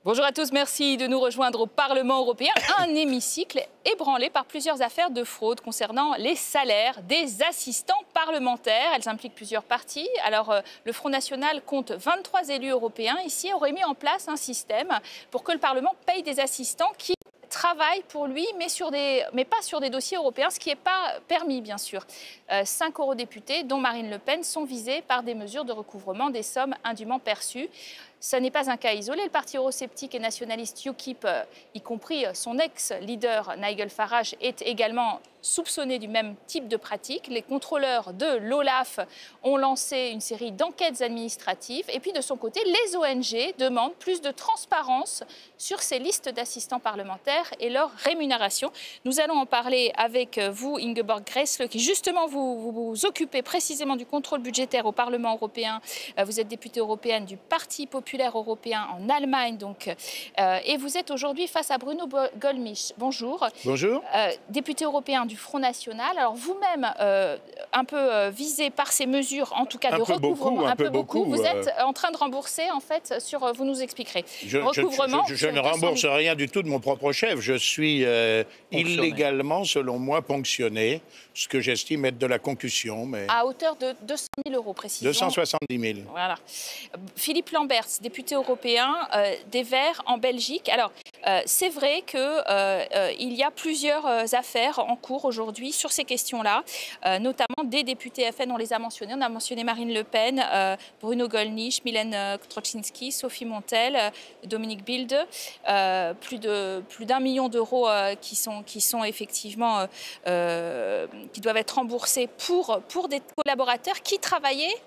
Bonjour à tous, merci de nous rejoindre au Parlement européen. Un hémicycle ébranlé par plusieurs affaires de fraude concernant les salaires des assistants parlementaires. Elles impliquent plusieurs partis. Alors, le Front National compte 23 élus européens. Ici, aurait mis en place un système pour que le Parlement paye des assistants qui travaillent pour lui, mais pas sur des dossiers européens, ce qui n'est pas permis, bien sûr. 5 eurodéputés, dont Marine Le Pen, sont visés par des mesures de recouvrement des sommes indûment perçues. Ce n'est pas un cas isolé. Le parti eurosceptique et nationaliste UKIP, y compris son ex-leader Nigel Farage, est également soupçonné du même type de pratique. Les contrôleurs de l'OLAF ont lancé une série d'enquêtes administratives. Et puis de son côté, les ONG demandent plus de transparence sur ces listes d'assistants parlementaires et leur rémunération. Nous allons en parler avec vous, Ingeborg Grässle, qui justement vous occupez précisément du contrôle budgétaire au Parlement européen. Vous êtes députée européenne du Parti populaire européen en Allemagne, donc, et vous êtes aujourd'hui face à Bruno Gollnisch. Bonjour. Bonjour. Député européen du Front National. Alors vous-même, un peu visé par ces mesures, en tout cas de recouvrement, un peu beaucoup. Vous êtes en train de rembourser, en fait, vous nous expliquerez. Je ne rembourse rien du tout de mon propre chef. Je suis illégalement, selon moi, ponctionné, ce que j'estime être de la concussion. Mais... À hauteur de 200 000 euros, précisément. 270 000. Voilà. Philippe Lamberts, député européen des Verts en Belgique. Alors, c'est vrai qu'il y a plusieurs affaires en cours aujourd'hui sur ces questions-là, notamment des députés FN, on les a mentionnés. On a mentionné Marine Le Pen, Bruno Gollnisch, Mylène Troszczynski, Sophie Montel, Dominique Bilde. Plus d'1 million d'euros qui sont effectivement qui doivent être remboursés pour des collaborateurs qui travaillaient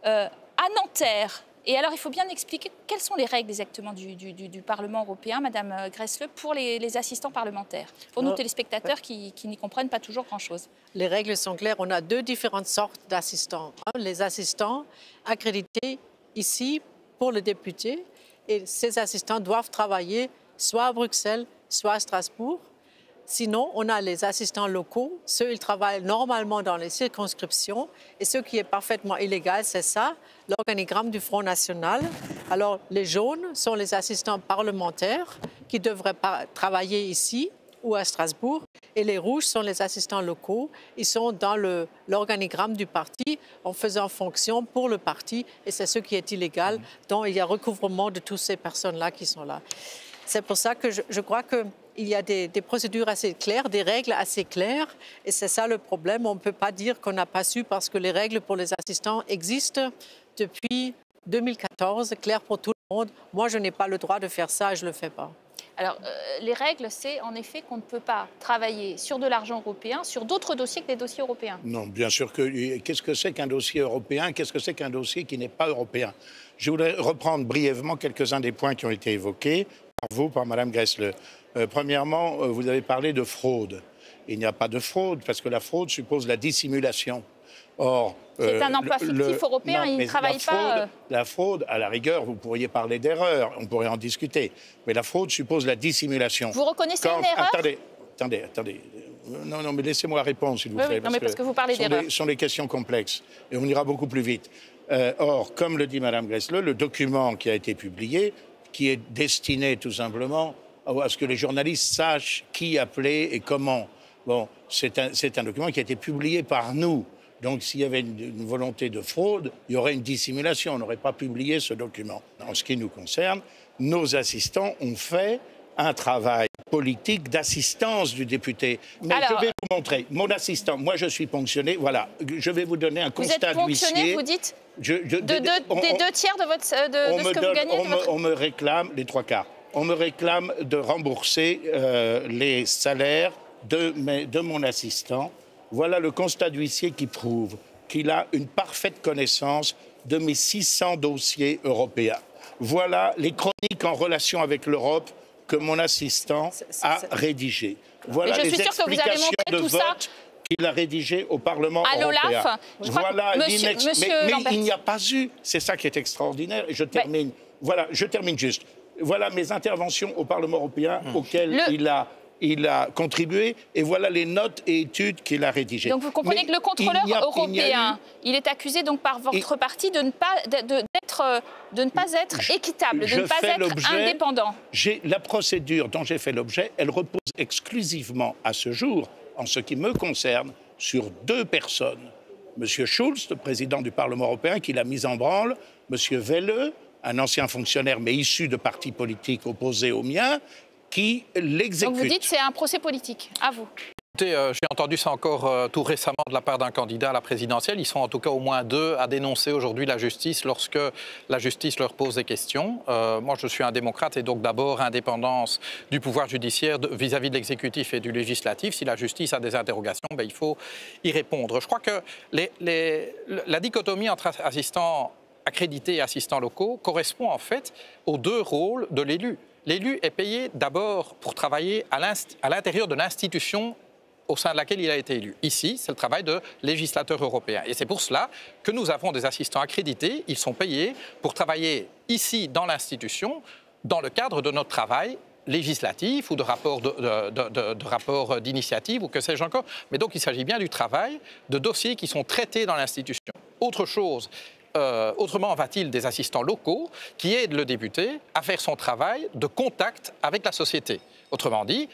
à Nanterre. Et alors, il faut bien expliquer quelles sont les règles exactement du Parlement européen, Madame Grässle, pour les assistants parlementaires, pour nous téléspectateurs qui n'y comprennent pas toujours grand-chose. Les règles sont claires. On a deux différentes sortes d'assistants. Les assistants accrédités ici pour les députés. Et ces assistants doivent travailler soit à Bruxelles, soit à Strasbourg. Sinon, on a les assistants locaux. Ceux, ils travaillent normalement dans les circonscriptions. Et ce qui est parfaitement illégal, c'est ça, l'organigramme du Front National. Alors, les jaunes sont les assistants parlementaires qui devraient travailler ici ou à Strasbourg. Et les rouges sont les assistants locaux. Ils sont dans l'organigramme du parti en faisant fonction pour le parti. Et c'est ce qui est illégal. Donc, il y a recouvrement de toutes ces personnes-là qui sont là. C'est pour ça que je crois qu'il y a des procédures assez claires, des règles assez claires. Et c'est ça le problème. On ne peut pas dire qu'on n'a pas su parce que les règles pour les assistants existent depuis 2014, claires pour tout le monde. Moi, je n'ai pas le droit de faire ça et je ne le fais pas. Alors, les règles, c'est en effet qu'on ne peut pas travailler sur de l'argent européen, sur d'autres dossiers que les dossiers européens. Non, bien sûr que... Qu'est-ce que c'est qu'un dossier européen? Qu'est-ce que c'est qu'un dossier qui n'est pas européen? Je voudrais reprendre brièvement quelques-uns des points qui ont été évoqués par vous, par Mme Grässle. Premièrement, vous avez parlé de fraude. Il n'y a pas de fraude, parce que la fraude suppose la dissimulation. Or, c'est un emploi fictif européen, il ne travaille pas... La fraude, à la rigueur, vous pourriez parler d'erreur, on pourrait en discuter. Mais la fraude suppose la dissimulation. Vous reconnaissez une erreur? Attendez. Non, mais laissez-moi répondre, s'il vous plaît. Non, mais parce que vous parlez d'erreur. Ce sont des questions complexes, et on ira beaucoup plus vite. Or, comme le dit Mme Grässle, le document qui a été publié, qui est destiné tout simplement à ce que les journalistes sachent qui appeler et comment. Bon, c'est un document qui a été publié par nous. Donc, s'il y avait une volonté de fraude, il y aurait une dissimulation. On n'aurait pas publié ce document. En ce qui nous concerne, nos assistants ont fait un travail politique d'assistance du député. Mais alors, je vais vous montrer. Mon assistant, moi je suis ponctionné, voilà. Je vais vous donner un constat d'huissier. Vous êtes ponctionné, vous dites des 2 tiers de ce que vous gagnez On me réclame les 3 quarts. On me réclame de rembourser les salaires de mon assistant. Voilà le constat d'huissier qui prouve qu'il a une parfaite connaissance de mes 600 dossiers européens. Voilà les chroniques en relation avec l'Europe que mon assistant a rédigées. Voilà les explications de vote qu'il a rédigées au Parlement européen. Voilà mais il n'y a pas eu. C'est ça qui est extraordinaire. Et je termine. Voilà, je termine juste. Voilà mes interventions au Parlement européen auxquelles il a contribué, et voilà les notes et études qu'il a rédigées. Donc vous comprenez que le contrôleur européen, il est accusé donc par votre parti de ne pas d'être équitable, de ne pas être indépendant. La procédure dont j'ai fait l'objet, elle repose exclusivement à ce jour, en ce qui me concerne, sur 2 personnes. M. Schulz, le président du Parlement européen, qui l'a mise en branle, M. Welle, un ancien fonctionnaire mais issu de partis politiques opposés au mien, qui l'exécute. Donc vous dites que c'est un procès politique, à vous. Écoutez, j'ai entendu ça encore tout récemment de la part d'un candidat à la présidentielle. Ils sont en tout cas au moins 2 à dénoncer aujourd'hui la justice lorsque la justice leur pose des questions. Moi, je suis un démocrate et donc d'abord indépendance du pouvoir judiciaire vis-à-vis de l'exécutif et du législatif. Si la justice a des interrogations, ben, il faut y répondre. Je crois que la dichotomie entre assistants accrédités et assistants locaux correspond en fait aux 2 rôles de l'élu. L'élu est payé d'abord pour travailler à l'intérieur de l'institution au sein de laquelle il a été élu. Ici, c'est le travail de législateur européen. Et c'est pour cela que nous avons des assistants accrédités. Ils sont payés pour travailler ici, dans l'institution, dans le cadre de notre travail législatif ou de rapport d'initiative ou que sais-je encore. Mais donc, il s'agit bien du travail de dossiers qui sont traités dans l'institution. Autre chose, autrement va-t-il des assistants locaux qui aident le député à faire son travail de contact avec la société. Autrement dit,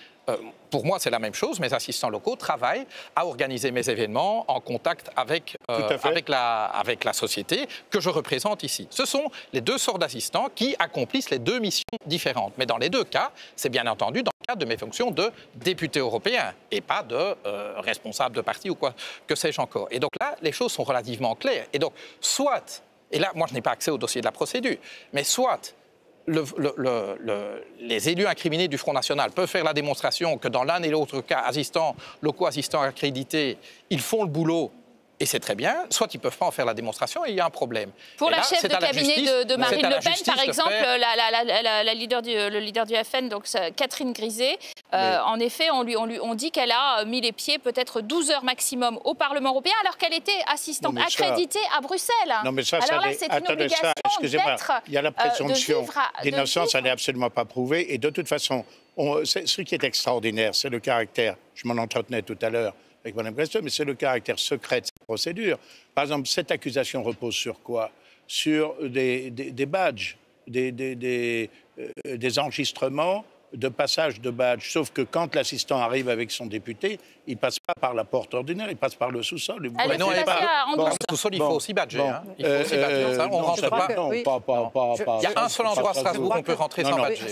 pour moi, c'est la même chose. Mes assistants locaux travaillent à organiser mes événements en contact avec la société que je représente ici. Ce sont les 2 sortes d'assistants qui accomplissent les 2 missions différentes. Mais dans les 2 cas, c'est bien entendu dans le cadre de mes fonctions de député européen et pas de responsable de parti ou quoi que sais-je encore. Et donc là, les choses sont relativement claires. Et donc, soit, et là, moi, je n'ai pas accès au dossier de la procédure, mais soit les élus incriminés du Front National peuvent faire la démonstration que dans l'un et l'autre cas, assistants locaux, assistants accrédités, ils font le boulot et c'est très bien, soit ils ne peuvent pas en faire la démonstration et il y a un problème. Pour la chef de cabinet de Marine Le Pen, par exemple, le leader du FN, donc Catherine Griset, en effet, on dit qu'elle a mis les pieds peut-être 12 heures maximum au Parlement européen alors qu'elle était assistante accréditée à Bruxelles. Non, mais ça, alors là, c'est une obligation d'être... Il y a la présomption d'innocence, elle n'est absolument pas prouvée. Et de toute façon, ce qui est extraordinaire, c'est le caractère, je m'en entretenais tout à l'heure avec Mme Gressler, mais c'est le caractère secret de cette procédure. Par exemple, cette accusation repose sur quoi? Sur des badges, des enregistrements de passage de badge. Sauf que quand l'assistant arrive avec son député, il ne passe pas par la porte ordinaire, il passe par le sous-sol. Mais non, le sous-sol, il faut aussi badger. Hein. Il faut aussi badger. On ne rentre pas. Il y a un seul endroit à Strasbourg où on peut rentrer sans badger.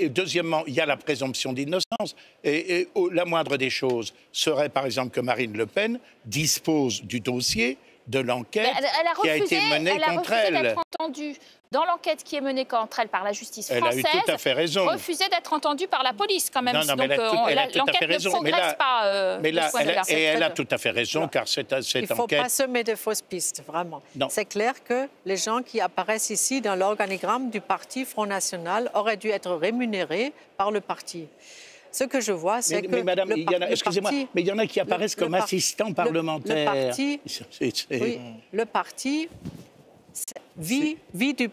Deuxièmement, il y a la présomption d'innocence. Et la moindre des choses serait, par exemple, que Marine Le Pen dispose du dossier de l'enquête qui a été menée contre elle. Elle a refusé d'être entendue dans l'enquête qui est menée contre elle par la justice française. Elle a eu tout à fait raison. Refusé d'être entendue par la police quand même. Non, mais l'enquête ne progresse pas. Elle a tout à fait raison, car cette enquête... Il ne faut pas semer de fausses pistes, vraiment. C'est clair que les gens qui apparaissent ici dans l'organigramme du parti Front National auraient dû être rémunérés par le parti. Ce que je vois, c'est que... Madame, excusez-moi, mais il y en a qui apparaissent comme assistants parlementaires. Le parti vit du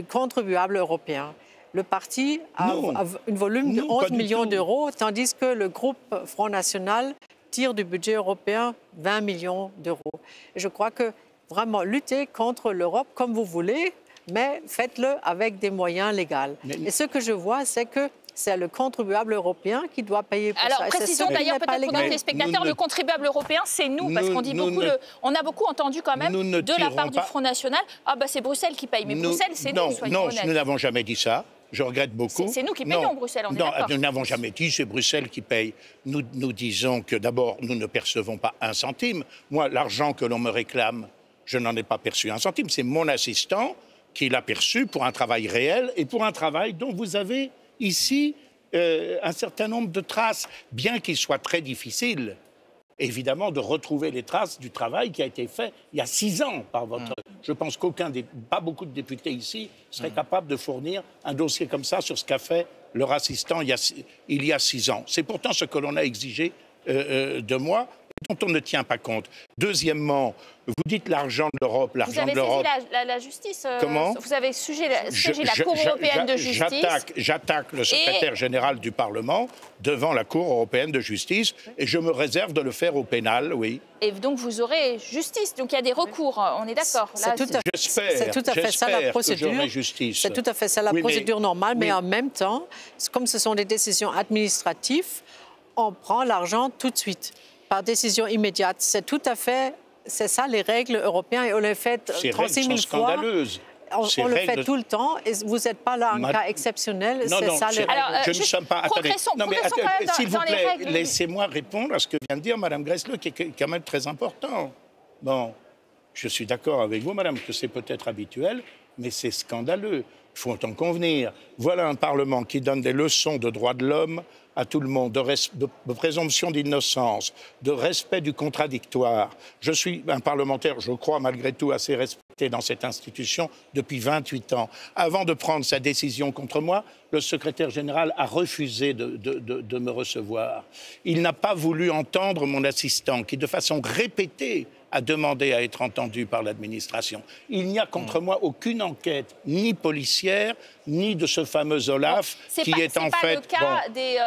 contribuable européen. Le parti a un volume de 11 millions d'euros, tandis que le groupe Front National tire du budget européen 20 millions d'euros. Je crois que vraiment lutter contre l'Europe comme vous voulez, mais faites-le avec des moyens légaux. Et ce que je vois, c'est que c'est le contribuable européen qui doit payer pour ça. Alors, précisons d'ailleurs, peut-être pour nos téléspectateurs, le contribuable européen, c'est nous, parce qu'on dit beaucoup... On a beaucoup entendu quand même, de la part du Front National, ah ben c'est Bruxelles qui paye. Mais Bruxelles, c'est nous, soyons honnêtes. Non, nous n'avons jamais dit ça. Je regrette beaucoup. C'est nous qui payons Bruxelles, on est d'accord. Nous n'avons jamais dit c'est Bruxelles qui paye. Nous disons que d'abord, nous ne percevons pas un centime. Moi, l'argent que l'on me réclame, je n'en ai pas perçu un centime. C'est mon assistant qui l'a perçu pour un travail réel et pour un travail dont vous avez ici un certain nombre de traces, bien qu'il soit très difficile, évidemment, de retrouver les traces du travail qui a été fait il y a 6 ans par votre... Je pense pas beaucoup de députés ici seraient capables de fournir un dossier comme ça sur ce qu'a fait leur assistant il y a 6 ans. C'est pourtant ce que l'on a exigé de moi. dont on ne tient pas compte. Deuxièmement, vous dites l'argent de l'Europe, l'argent de l'Europe. Vous avez saisi la justice. Comment? Vous avez siégé la Cour européenne de justice. J'attaque le secrétaire général du Parlement devant la Cour européenne de justice et je me réserve de le faire au pénal, oui. Et donc vous aurez justice. Donc il y a des recours, on est d'accord. C'est tout à fait ça la procédure. C'est tout à fait ça la procédure normale, mais en même temps, comme ce sont des décisions administratives, on prend l'argent tout de suite, par décision immédiate. C'est ça les règles européennes et on les fait 36 000 fois. On le fait tout le temps et vous n'êtes pas là en cas exceptionnel. C'est ça les règles. Alors, je ne sommes pas. Attendez, s'il vous plaît, laissez-moi répondre à ce que vient de dire Mme Gressle, qui est quand même très important. Bon, je suis d'accord avec vous, Madame, que c'est peut-être habituel, mais c'est scandaleux. Il faut en convenir. Voilà un Parlement qui donne des leçons de droits de l'homme à tout le monde, de présomption d'innocence, de respect du contradictoire. Je suis un parlementaire, je crois, malgré tout, assez respecté dans cette institution depuis 28 ans. Avant de prendre sa décision contre moi, le secrétaire général a refusé de me recevoir. Il n'a pas voulu entendre mon assistant, qui, de façon répétée, a demandé à être entendu par l'administration. Il n'y a contre moi aucune enquête, ni policière, ni de ce fameux Olaf, qui est en fait...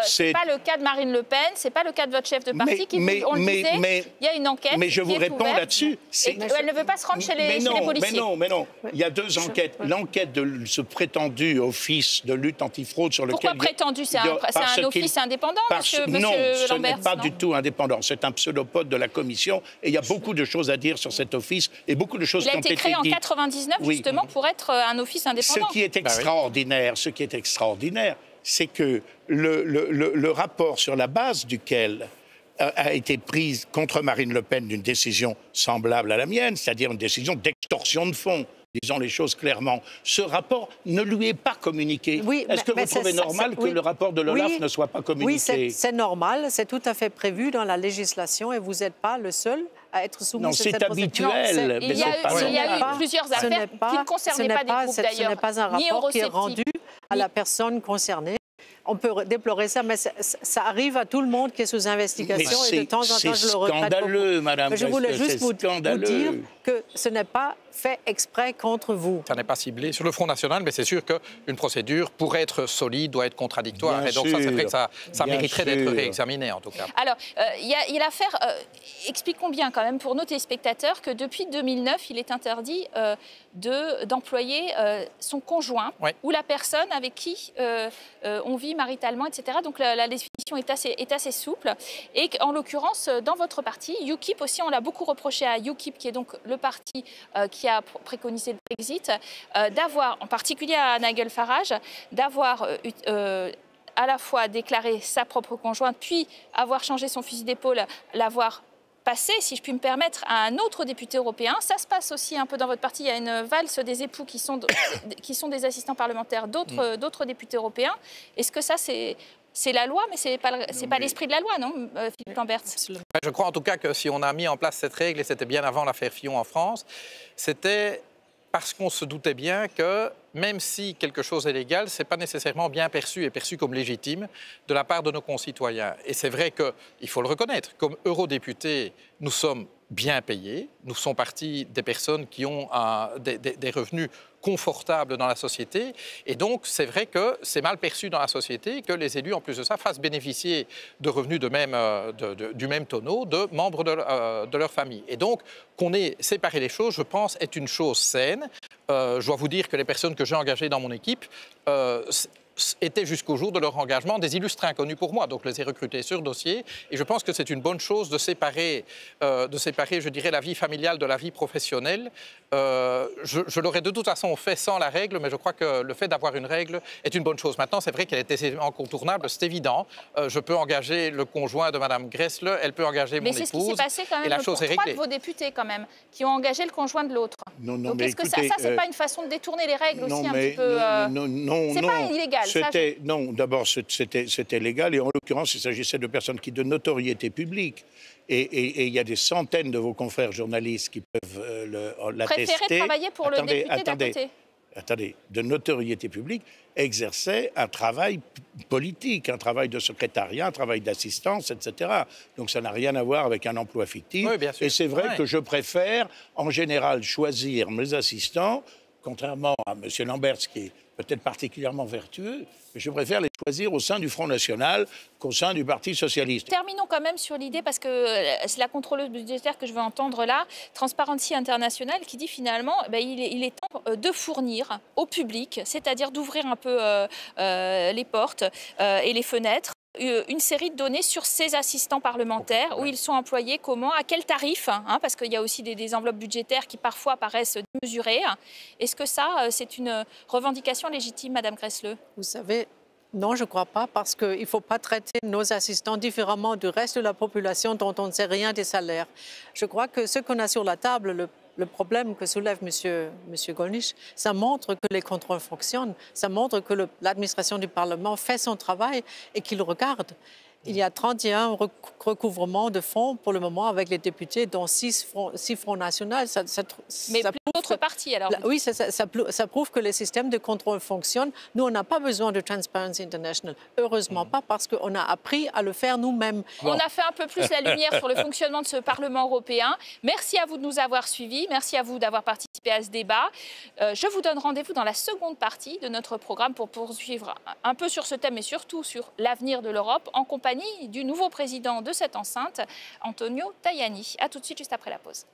C'est pas le cas de Marine Le Pen, c'est pas le cas de votre chef de parti qui, on le disait, il y a une enquête. Mais je vous réponds là-dessus. Elle ne veut pas se rendre chez les policiers. Mais non. Il y a deux enquêtes. L'enquête de ce prétendu office de lutte antifraude sur lequel... Pourquoi prétendu? C'est un office indépendant, monsieur Lamberts? Non, ce n'est pas du tout indépendant. C'est un pseudopode de la Commission et il y a beaucoup de choses à dire sur cet office et beaucoup de choses qui ont été dites. Il a été créé en 99 justement pour être un office indépendant. Ce qui est extraordinaire, c'est que le rapport sur la base duquel a été prise contre Marine Le Pen d'une décision semblable à la mienne, c'est-à-dire une décision d'extorsion de fonds, disons les choses clairement, ce rapport ne lui est pas communiqué. Est-ce que vous trouvez normal que le rapport de l'OLAF ne soit pas communiqué? Oui, c'est normal, c'est tout à fait prévu dans la législation et vous n'êtes pas le seul à être soumis à cette procédure. Habituel. Il y a eu plusieurs affaires qui ne concernaient pas des groupes d'ailleurs. Ce n'est pas un rapport qui est rendu à la personne concernée. On peut déplorer ça, mais ça arrive à tout le monde qui est sous investigation et de temps en temps, je le regrette beaucoup. C'est scandaleux, Madame. Je voulais juste vous dire que ce n'est pas fait exprès contre vous. Ça n'est pas ciblé sur le Front National, mais c'est sûr qu'une procédure, pour être solide, doit être contradictoire. Bien et donc sûr, ça, c'est vrai que ça mériterait d'être réexaminé, en tout cas. Alors, il y a l'affaire... expliquons bien quand même pour nos téléspectateurs que depuis 2009, il est interdit d'employer son conjoint ou la personne avec qui on vit maritalement, etc. Donc la définition est assez souple. Et en l'occurrence, dans votre parti, UKIP aussi, on l'a beaucoup reproché à UKIP, qui est donc le parti qui a préconisé le Brexit, d'avoir, en particulier à Nigel Farage, d'avoir à la fois déclaré sa propre conjointe, puis avoir changé son fusil d'épaule, l'avoir passé, si je puis me permettre, à un autre député européen. Ça se passe aussi un peu dans votre parti. Il y a une valse des époux qui sont des assistants parlementaires d'autres députés européens. Est-ce que ça, c'est la loi, mais c'est pas l'esprit de la loi, non, Philippe Lamberts? Je crois en tout cas que si on a mis en place cette règle, et c'était bien avant l'affaire Fillon en France, c'était parce qu'on se doutait bien que même si quelque chose est légal, ce n'est pas nécessairement bien perçu et perçu comme légitime de la part de nos concitoyens. Et c'est vrai qu'il faut le reconnaître, comme eurodéputés, nous sommes bien payés, nous faisons partie des personnes qui ont des revenus confortables dans la société. Et donc, c'est vrai que c'est mal perçu dans la société que les élus, en plus de ça, fassent bénéficier de revenus du même tonneau de membres de leur famille. Et donc, qu'on ait séparé les choses, je pense, est une chose saine. Je dois vous dire que les personnes que j'ai engagées dans mon équipe étaient jusqu'au jour de leur engagement des illustres inconnus pour moi. Donc, je les ai recrutés sur dossier. Et je pense que c'est une bonne chose de séparer, je dirais, la vie familiale de la vie professionnelle. Je l'aurais de toute façon fait sans la règle, mais je crois que le fait d'avoir une règle est une bonne chose. Maintenant, c'est vrai qu'elle est incontournable, c'est évident. Je peux engager le conjoint de Mme Gressle, elle peut engager mon épouse. Mais c'est ce qui s'est passé quand même pour 3 de vos députés, quand même, qui ont engagé le conjoint de l'autre. Donc, est-ce que ça, c'est pas une façon de détourner les règles aussi un petit peu c'est pas illégal. Non, d'abord, c'était légal et en l'occurrence, il s'agissait de personnes qui de notoriété publique. Et il y a des centaines de vos confrères journalistes qui peuvent l'attester. Préférez travailler pour le député d'à côté? de notoriété publique, exerçaient un travail politique, un travail de secrétariat, un travail d'assistance, etc. Donc ça n'a rien à voir avec un emploi fictif. Oui, bien sûr. Et c'est vrai que je préfère, en général, choisir mes assistants, contrairement à M. Lamberts, qui est peut-être particulièrement vertueux, mais je préfère les choisir au sein du Front National qu'au sein du Parti Socialiste. Terminons quand même sur l'idée, parce que c'est la contrôleuse budgétaire que je veux entendre là, Transparency International, qui dit finalement il est temps de fournir au public, c'est-à-dire d'ouvrir un peu les portes et les fenêtres, une série de données sur ces assistants parlementaires, où ils sont employés, comment, à quel tarif, parce qu'il y a aussi des enveloppes budgétaires qui parfois paraissent démesurées. Est-ce que ça, c'est une revendication légitime, Madame Gressle? Vous savez, non, je ne crois pas, parce qu'il ne faut pas traiter nos assistants différemment du reste de la population dont on ne sait rien des salaires. Je crois que ce qu'on a sur la table, le problème que soulève M. Gollnisch, ça montre que les contrôles fonctionnent, ça montre que l'administration du Parlement fait son travail et qu'il regarde. Il y a 31 recouvrements de fonds pour le moment avec les députés, dont 6 fonds nationaux. Mais plus d'autres partis, alors? Oui, ça prouve que les systèmes de contrôle fonctionnent. Nous, on n'a pas besoin de Transparency International. Heureusement pas, parce qu'on a appris à le faire nous-mêmes. On a fait un peu plus la lumière sur le fonctionnement de ce Parlement européen. Merci à vous de nous avoir suivis. Merci à vous d'avoir participé à ce débat. Je vous donne rendez-vous dans la seconde partie de notre programme pour poursuivre un peu sur ce thème et surtout sur l'avenir de l'Europe en compagnie du nouveau président de cette enceinte, Antonio Tajani. A tout de suite, juste après la pause.